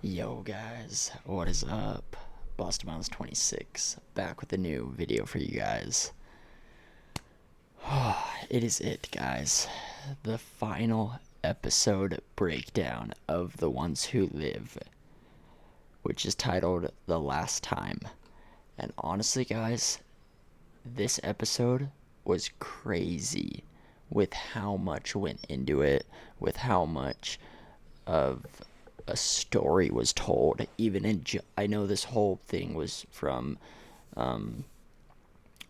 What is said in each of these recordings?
Yo guys, what is up? Boston Miles 26 back with a new video for you guys. It is it, guys. The final episode breakdown of The Ones Who Live, which is titled The Last Time. And honestly, guys, this episode was crazy with how much went into it, with how much of a story was told. I know this whole thing was from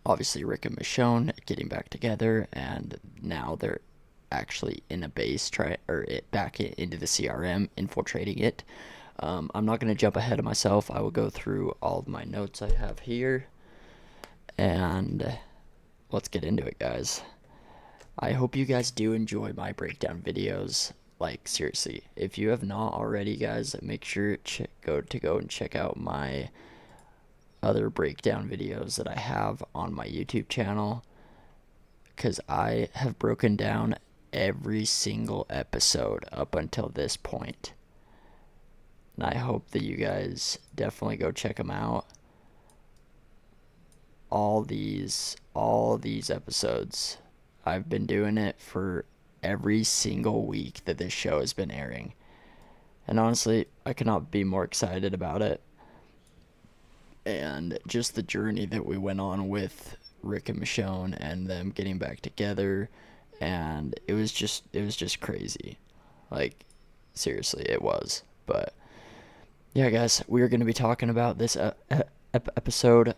obviously Rick and Michonne getting back together, and now they're actually in a base back into the CRM, infiltrating it. I'm not going to jump ahead of myself. I will go through all of my notes I have here, and let's get into it, guys. I hope you guys do enjoy my breakdown videos. Like, seriously, if you have not already, guys, make sure to go and check out my other breakdown videos that I have on my YouTube channel, because I have broken down every single episode up until this point. And I hope that you guys definitely go check them out. All these episodes, I've been doing it for every single week that this show has been airing. And honestly, I could not be more excited about it. And just the journey that we went on with Rick and Michonne and them getting back together, and it was just crazy. Like, seriously, it was. But yeah, guys, we are going to be talking about this episode.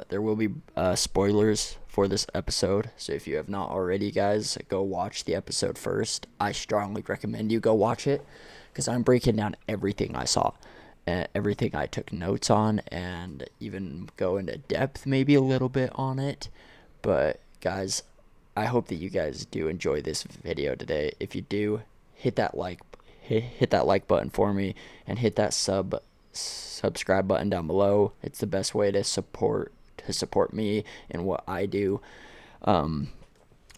There will be spoilers for this episode, so if you have not already, guys, go watch the episode first. I strongly recommend you go watch it, because I'm breaking down everything I saw, everything I took notes on, and even go into depth maybe a little bit on it. But guys, I hope that you guys do enjoy this video today. If you do, hit that like button for me, and hit that subscribe button down below. It's the best way to support me and what I do. And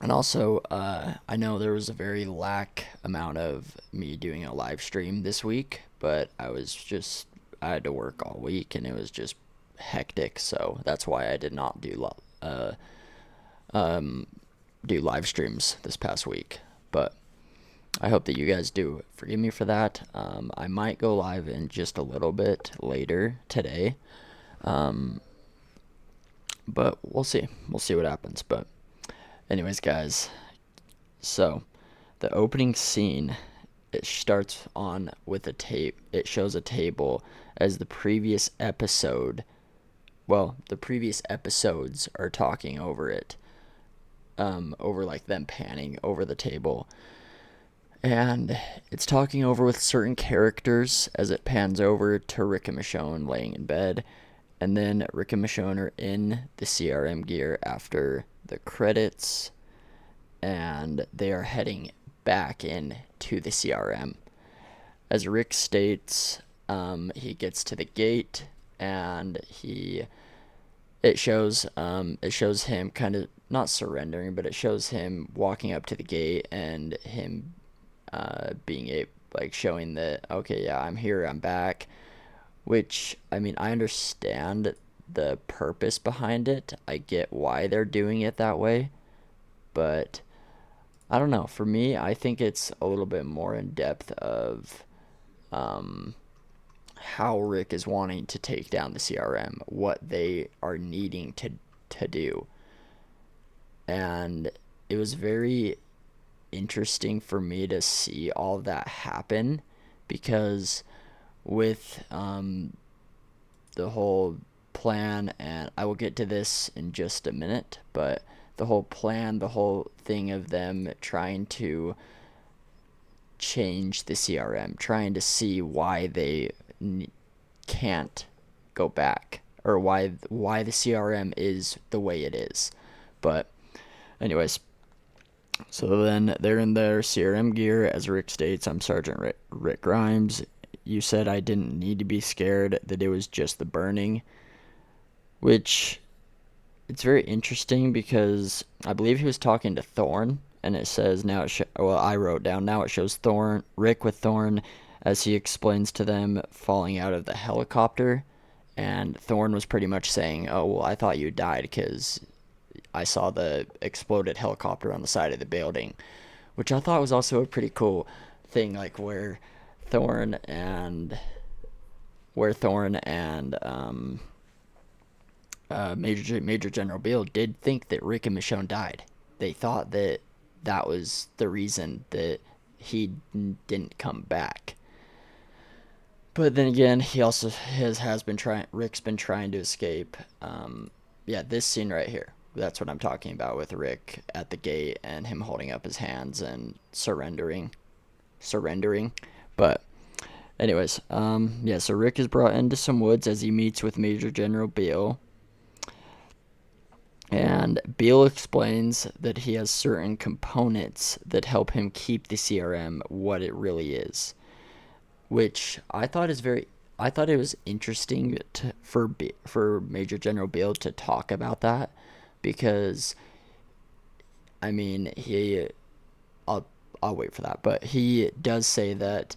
also, I know there was a very lack amount of me doing a live stream this week, but I had to work all week, and it was just hectic, so that's why I did not do live streams this past week. But I hope that you guys do forgive me for that. I might go live in just a little bit later today, but we'll see. We'll see what happens. But anyways, guys, so the opening scene, it starts on with a tape. It shows a table as the previous episodes are talking over it, over like them panning over the table. And it's talking over with certain characters as it pans over to Rick and Michonne laying in bed. And then Rick and Michonne are in the CRM gear after the credits, and they are heading back in to the CRM. As Rick states, he gets to the gate, and it shows him kind of not surrendering, but it shows him walking up to the gate, and him showing that, okay, yeah, I'm here, I'm back. Which, I mean, I understand the purpose behind it. I get why they're doing it that way. But I don't know. For me, I think it's a little bit more in depth of how Rick is wanting to take down the CRM, what they are needing to do. And it was very interesting for me to see all that happen, because with the whole plan, and I will get to this in just a minute, but the whole plan, the whole thing of them trying to change the CRM, trying to see why they can't go back, or why the CRM is the way it is. But anyways, so then they're in their CRM gear. As Rick states, I'm Sergeant Rick Grimes. You said I didn't need to be scared, that it was just the burning. Which, it's very interesting, because I believe he was talking to Thorne, and it says now I wrote down, now it shows Rick with Thorne as he explains to them falling out of the helicopter. And Thorne was pretty much saying, "Oh, well, I thought you died because I saw the exploded helicopter on the side of the building," which I thought was also a pretty cool thing, like Thorne and where Thorne and Major General Beale did think that Rick and Michonne died. They thought that that was the reason that he didn't come back. But then again, he also has been trying. Rick's been trying to escape. Yeah, this scene right here. That's what I'm talking about, with Rick at the gate and him holding up his hands and surrendering. But anyways, yeah. So Rick is brought into some woods as he meets with Major General Beale. And Beale explains that he has certain components that help him keep the CRM what it really is, which I thought it was interesting for Major General Beale to talk about that, because I mean I'll I'll wait for that, but he does say that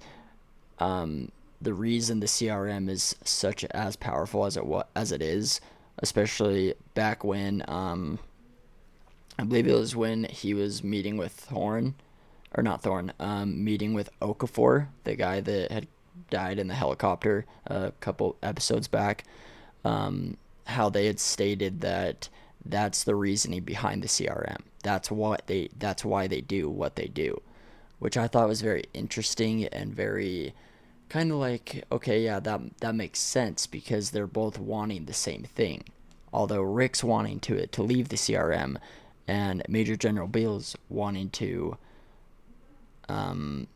the reason the CRM is such as powerful as it is, especially back when I believe it was when he was meeting with Thorne, or not Thorne, meeting with Okafor, the guy that had died in the helicopter a couple episodes back. How they had stated that that's the reasoning behind the CRM. That's why they do what they do, which I thought was very interesting and very kind of like, okay, yeah, that makes sense, because they're both wanting the same thing. Although Rick's wanting to leave the CRM, and Major General Beale's wanting to, I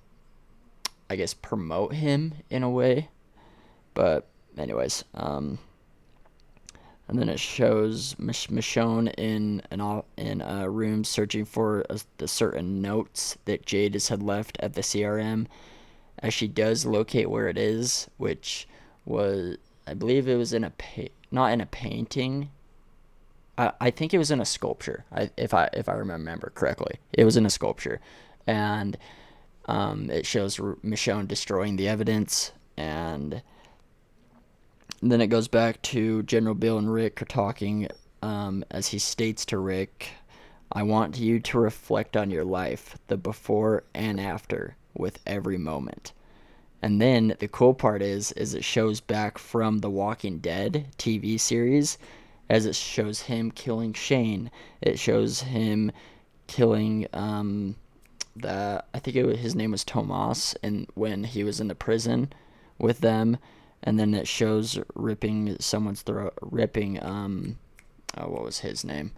guess, promote him in a way. But anyways, and then it shows Michonne in a room searching for the certain notes that Jadis had left at the CRM, as she does locate where it is, which was, I believe it was not in a painting. I think it was in a sculpture. If I remember correctly, it was in a sculpture, and it shows Michonne destroying the evidence, and then it goes back to General Bill and Rick are talking, as he states to Rick, "I want you to reflect on your life, the before and after, with every moment." And then the cool part is it shows back from the Walking Dead TV series, as it shows him killing Shane. It shows him killing I think his name was Tomas, and when he was in the prison with them, and then it shows ripping someone's throat, what was his name?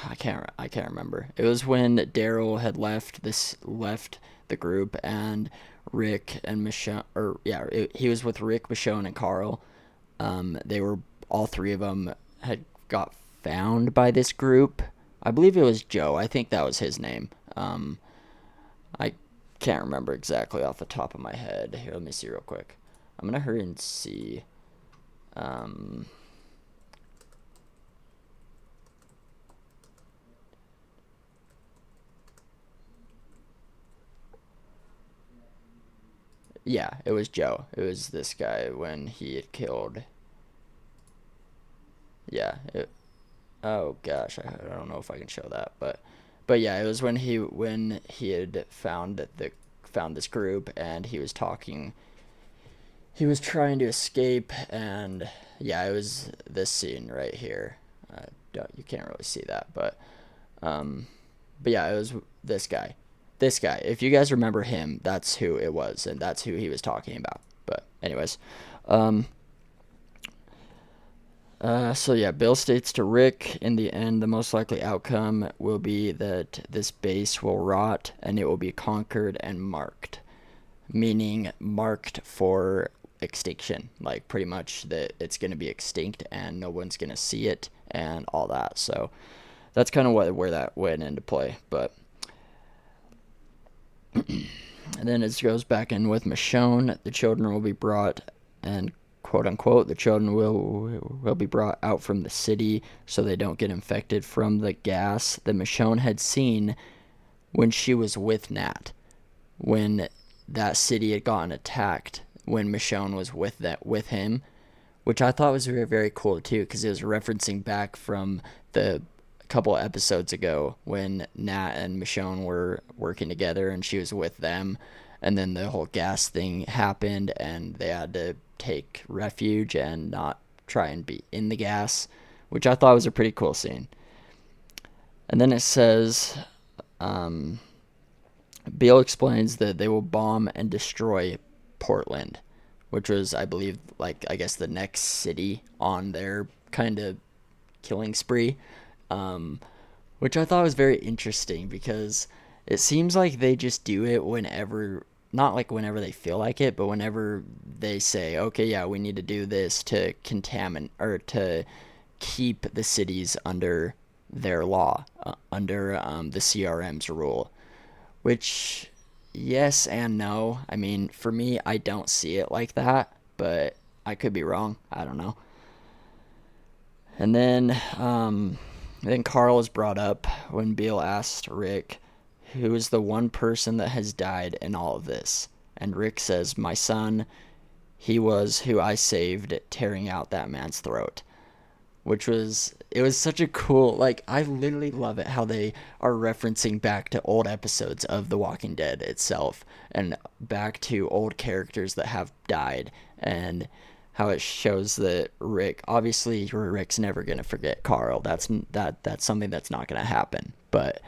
I can't remember. It was when Daryl had left the group, and Rick and Michonne, he was with Rick, Michonne, and Carl. They were, all three of them had got found by this group. I believe it was Joe. I think that was his name. I can't remember exactly off the top of my head. Here, let me see real quick. I'm gonna hurry and see. Yeah, it was Joe. It was this guy when he had killed. Yeah. Oh gosh, I don't know if I can show that, but yeah, it was when he had found this group, and he was talking. He was trying to escape, and yeah, it was this scene right here. You can't really see that, but yeah, it was this guy. This guy. If you guys remember him, that's who it was, and that's who he was talking about. But anyways, so yeah, Bill states to Rick, in the end, the most likely outcome will be that this base will rot and it will be conquered and marked, meaning marked for extinction, like pretty much that it's going to be extinct and no one's going to see it and all that. So that's kind of where that went into play. But and then it goes back in with Michonne. The children will be brought, and quote unquote, the children will be brought out from the city so they don't get infected from the gas that Michonne had seen when she was with Nat, when that city had gotten attacked, when Michonne was with him, which I thought was very, very cool too, because it was referencing back from the couple episodes ago when Nat and Michonne were working together and she was with them, and then the whole gas thing happened and they had to take refuge and not try and be in the gas, which I thought was a pretty cool scene. And then it says, um, Beale explains that they will bomb and destroy Portland, which was, I believe, like, I guess the next city on their kind of killing spree, um, which I thought was very interesting because it seems like they just do it whenever, not like whenever they feel like it, but whenever they say, okay, yeah, we need to do this to contaminate or to keep the cities under their law, under the CRM's rule, which, yes and no. I mean, for me, I don't see it like that, but I could be wrong. I don't know. And then Carl is brought up when Beale asked Rick, who is the one person that has died in all of this? And Rick says, my son, he was who I saved tearing out that man's throat. Which was, it was such a cool, like, I literally love it how they are referencing back to old episodes of The Walking Dead itself and back to old characters that have died, and how it shows that Rick, obviously Rick's never going to forget Carl. That's something that's not going to happen. But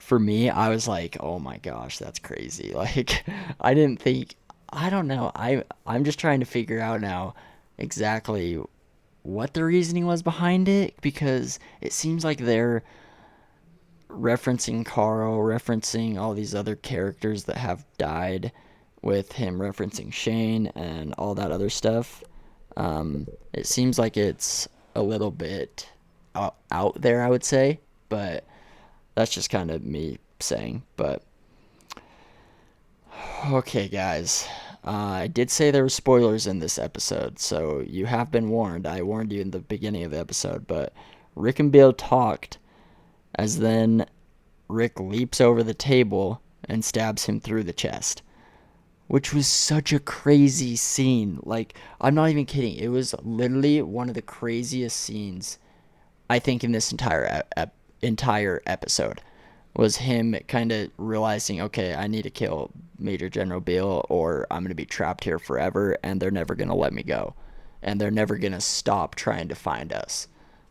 for me, I was like, oh my gosh, that's crazy. Like, I didn't think, I don't know. I'm just trying to figure out now exactly what the reasoning was behind it, because it seems like they're referencing Carl, referencing all these other characters that have died, with him referencing Shane and all that other stuff. It seems like it's a little bit out there, I would say, but that's just kind of me saying. But okay, guys. I did say there were spoilers in this episode, so you have been warned. I warned you in the beginning of the episode, but Rick and Bill talked, as then Rick leaps over the table and stabs him through the chest, which was such a crazy scene. Like, I'm not even kidding. It was literally one of the craziest scenes, I think, in this entire episode. Was him kind of realizing, okay, I need to kill Major General Beale or I'm going to be trapped here forever and they're never going to let me go. And they're never going to stop trying to find us.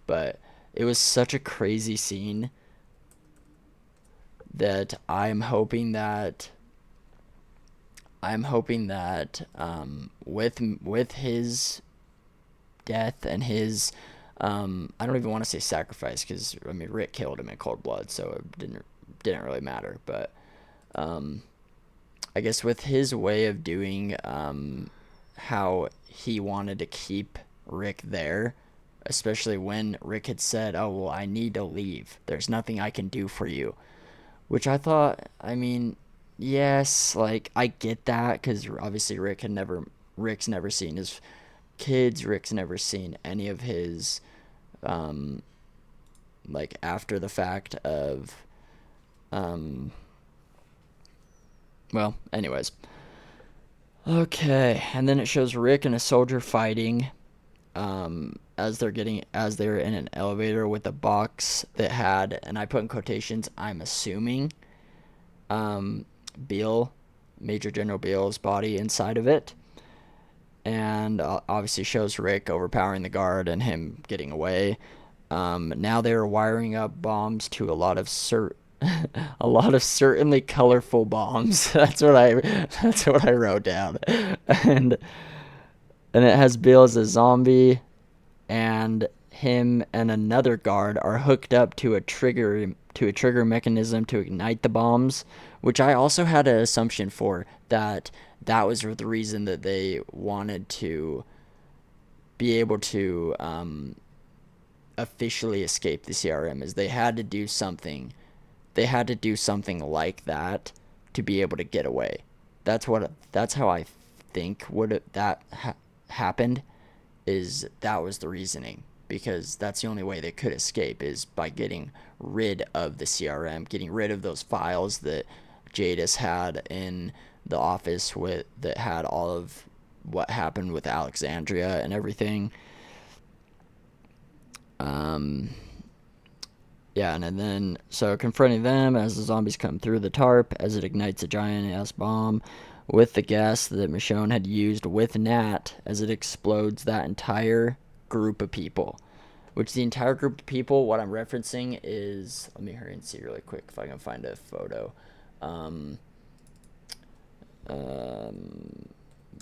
But it was such a crazy scene that with his death and his I don't even want to say sacrifice, because I mean Rick killed him in cold blood, so it didn't really matter. But I guess with his way of doing how he wanted to keep Rick there, especially when Rick had said, "Oh well, I need to leave. There's nothing I can do for you," which I thought, I mean, yes, like I get that, because obviously Rick's never seen his kids. Rick's never seen any of his like after the fact of well, anyways. Okay, and then it shows Rick and a soldier fighting as they're in an elevator with a box that had, and I put in quotations, I'm assuming Beale, Major General Beale's body inside of it. And obviously shows Rick overpowering the guard and him getting away. Now they're wiring up bombs to a lot of a lot of certainly colorful bombs. That's what I wrote down. And it has Bill as a zombie, and him and another guard are hooked up to a trigger mechanism to ignite the bombs, which I also had an assumption for that was the reason that they wanted to be able to officially escape the CRM, is they had to do something. They had to do something like that to be able to get away. That's how I think happened. Is that was the reasoning. because that's the only way they could escape, is by getting rid of the CRM, getting rid of those files that Jadis had in the office with that had all of what happened with Alexandria and everything. Yeah, and then so confronting them as the zombies come through the tarp as it ignites a giant ass bomb with the gas that Michonne had used with Nat as it explodes that entire group of people. Which the entire group of people, what I'm referencing is, let me hurry and see really quick if I can find a photo.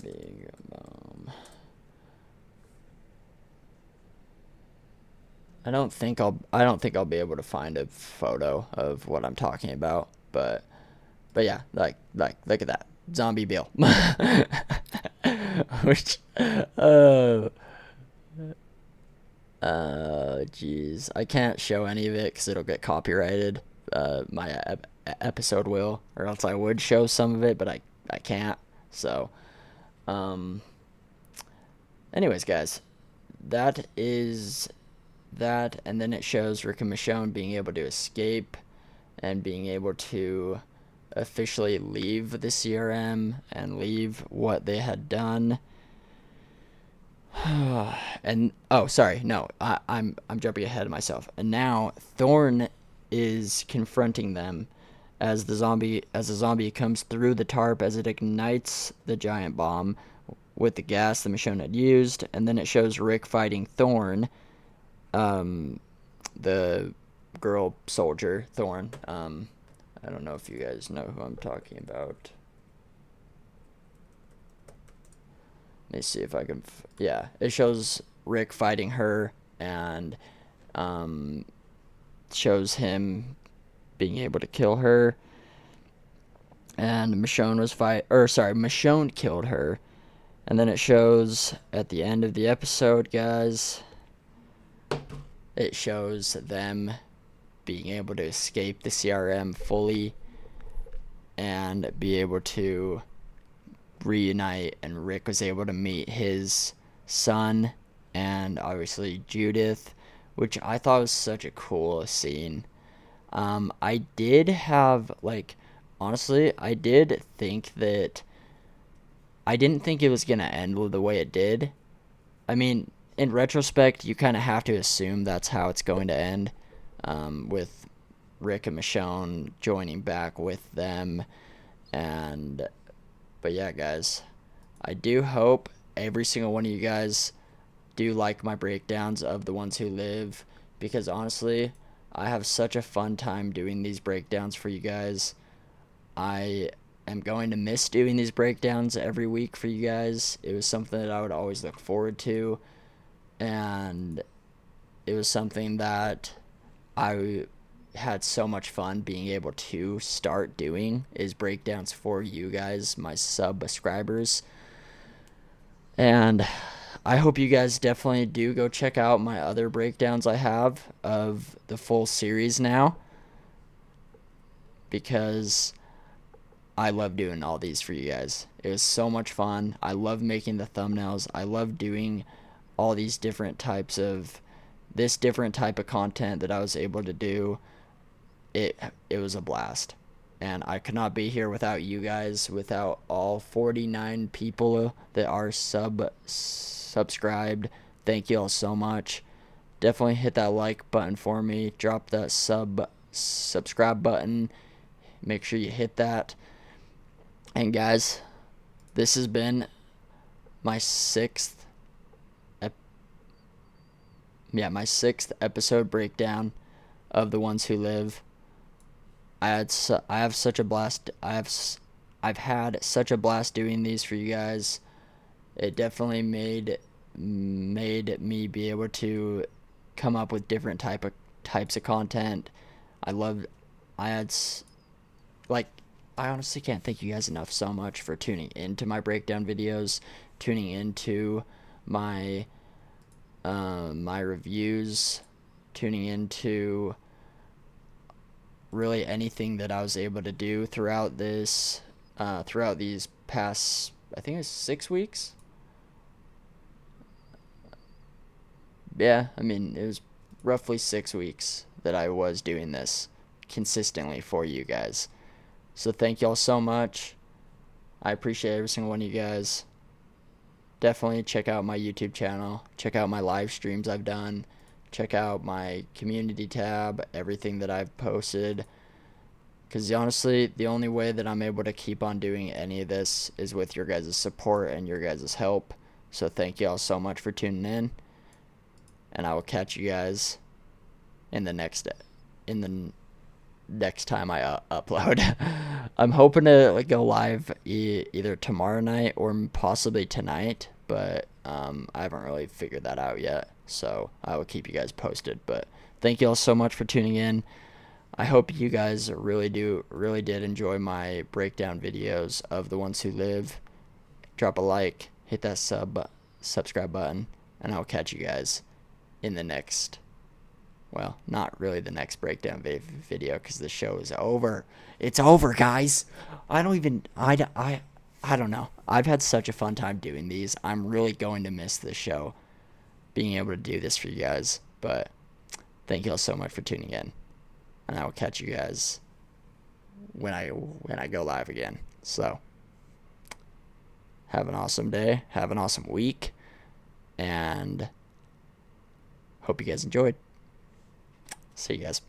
Big bomb. I don't think I'll be able to find a photo of what I'm talking about, but yeah, like look at that zombie Bill. Which jeez, I can't show any of it because it'll get copyrighted. My episode will, or else I would show some of it, but I can't. So, anyways, guys, that is that, and then it shows Rick and Michonne being able to escape and being able to officially leave the CRM and leave what they had done. And oh, sorry, no, I'm jumping ahead of myself. And now Thorn is confronting them as the zombie comes through the tarp as it ignites the giant bomb with the gas the Michonne had used, and then it shows Rick fighting Thorn, the girl soldier Thorn. I don't know if you guys know who I'm talking about. Let me see if I can. Yeah, it shows Rick fighting her and shows him being able to kill her. And Michonne killed her. And then it shows at the end of the episode, guys, it shows them being able to escape the CRM fully and be able to reunite, and Rick was able to meet his son and obviously Judith, which I thought was such a cool scene. I did have, like, honestly, I did think that I didn't think it was gonna end the way it did. I mean, in retrospect, you kind of have to assume that's how it's going to end, with Rick and Michonne joining back with them. And but yeah, guys, I do hope every single one of you guys do like my breakdowns of The Ones Who Live, because honestly, I have such a fun time doing these breakdowns for you guys. I am going to miss doing these breakdowns every week for you guys. It was something that I would always look forward to, and it was something that I had so much fun being able to start doing, is breakdowns for you guys, my subscribers. And I hope you guys definitely do go check out my other breakdowns I have of the full series now, because I love doing all these for you guys. It was so much fun. I love making the thumbnails. I love doing all these different types of different type of content that I was able to do. It was a blast, and I could not be here without you guys, without all 49 people that are subscribed. Thank you all so much. Definitely hit that like button for me. Drop that subscribe button. Make sure you hit that. And guys, this has been my sixth episode breakdown of The Ones Who Live. I've had such a blast doing these for you guys. It definitely made me be able to come up with different types of content. I honestly can't thank you guys enough so much for tuning into my breakdown videos, tuning into my my reviews, tuning into really anything that I was able to do throughout these past, I think it's 6 weeks. yeah, I mean, it was roughly 6 weeks that I was doing this consistently for you guys. So thank y'all so much. I appreciate every single one of you guys. Definitely check out my YouTube channel. Check out my live streams I've done. Check out my community tab, everything that I've posted. Because honestly, the only way that I'm able to keep on doing any of this is with your guys' support and your guys' help. So thank y'all so much for tuning in. And I will catch you guys in the next time I upload. I'm hoping to go live either tomorrow night or possibly tonight, but I haven't really figured that out yet. So I will keep you guys posted. But thank you all so much for tuning in. I hope you guys really did enjoy my breakdown videos of The Ones Who Live. Drop a like, hit that subscribe button, and I'll catch you guys in the next, well, not really the next breakdown video, because the show is over. It's over, guys. I don't know. I've had such a fun time doing these. I'm really going to miss this show, being able to do this for you guys. But thank you all so much for tuning in, and I will catch you guys when I go live again. So have an awesome day, have an awesome week, and hope you guys enjoyed. See you guys.